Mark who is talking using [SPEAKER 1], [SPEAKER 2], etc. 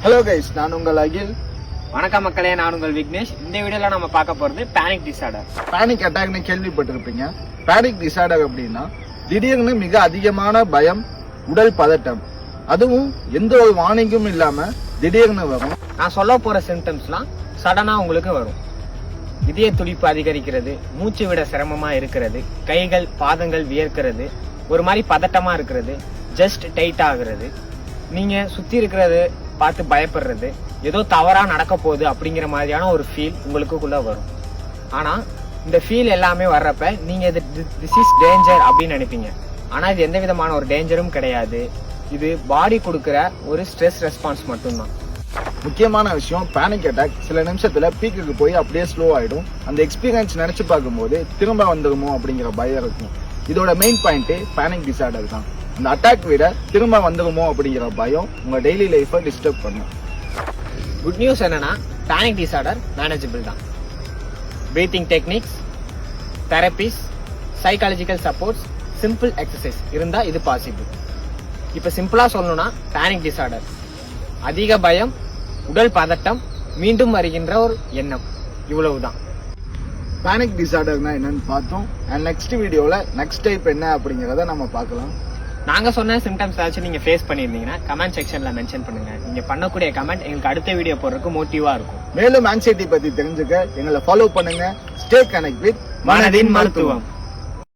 [SPEAKER 1] Hello guys, நான் உங்கள் அகில்.
[SPEAKER 2] வணக்கம் மக்களே, நான் உங்கள் விக்னேஷ். இந்த வீடியோல நம்ம பார்க்க போறது பேனிக் டிசார்டர்.
[SPEAKER 1] பேனிக் அட்டாக்னு கேள்விப்பட்டிருப்பீங்க. பேனிக் டிசார்டர் அப்படின்னா திடீர்னு மிக அதிகமான பயம், உடல் பதட்டம், அதுவும் எந்த ஒரு வார்னிங்கும் இல்லாம திடீர்னு வரும்.
[SPEAKER 2] நான் சொல்ல போற சிம்டம்ஸ்லாம் சடனா உங்களுக்கு வரும். இதய துடிப்பு அதிகரிக்கிறது, மூச்சு விட சிரமமா இருக்கிறது, கைகள் பாதங்கள் வியர்க்கிறது, ஒரு மாதிரி பதட்டமா இருக்கிறது, ஜஸ்ட் டைட் ஆகுறது, நீங்க சுத்தி இருக்கிறது பார்த்து பயப்படுறது, ஏதோ தவறா நடக்க போகுது அப்படிங்கிற மாதிரியான ஒரு ஃபீல் உங்களுக்குள்ள வரும். ஆனா இந்த ஃபீல் எல்லாமே வர்றப்ப நீங்க திஸ் இஸ் டேஞ்சர் அப்படின்னு நினைப்பீங்க. ஆனா இது எந்த விதமான ஒரு டேஞ்சரும் கிடையாது. இது பாடி கொடுக்கிற ஒரு ஸ்ட்ரெஸ் ரெஸ்பான்ஸ் மட்டும்தான்.
[SPEAKER 1] முக்கியமான விஷயம், பேனிக் அட்டாக் சில நிமிஷத்துல பீக்குக்கு போய் அப்படியே ஸ்லோ ஆயிடும். அந்த எக்ஸ்பீரியன்ஸ் நினைச்சு பார்க்கும்போது திரும்ப வந்துருமோ அப்படிங்கிற பயம் இருக்கும். இதோட மெயின் பாயிண்ட் பேனிக் டிசார்டர் தான். அந்த அட்டாக் விட திரும்ப வந்துருமோ அப்படிங்கிற பயம் உங்க டெய்லி லைஃபை டிஸ்டர்ப் பண்ணும்.
[SPEAKER 2] குட் நியூஸ் என்னன்னா, பேனிக் டிசார்டர் மேனேஜபிள் தான். Breathing techniques, therapies, psychological supports, simple exercise இருந்தா இது பாசிபிள். இப்ப சிம்பிளா சொல்லணும்னா, பேனிக் டிசார்டர் அதிக பயம், உடல் பதட்டம், மீண்டும் வருகின்ற ஒரு எண்ணம், இவ்வளவுதான்.
[SPEAKER 1] பேனிக் டிசார்டர்னா என்னன்னு பார்த்தோம். அண்ட் நெக்ஸ்ட் வீடியோல நெக்ஸ்ட் டைப் என்ன அப்படிங்கறத நம்ம பார்க்கலாம்.
[SPEAKER 2] நாங்க சொன்ன சிம்டம்ஸ் ஏதாச்சும் நீங்க ஃபேஸ் பண்ணிருந்தீங்கன்னா கமெண்ட் செக்ஷன்ல மென்ஷன் பண்ணுங்க. நீங்க பண்ணக்கூடிய கமெண்ட் எங்களுக்கு அடுத்த வீடியோ போடுறதுக்கு மோட்டிவா இருக்கும்.
[SPEAKER 1] மேலும் ஆன்சைட்டி பத்தி தெரிஞ்சுக்க எங்களை ஃபாலோ பண்ணுங்க. ஸ்டே கனெக்ட் வித் மனதின் மருத்துவம்.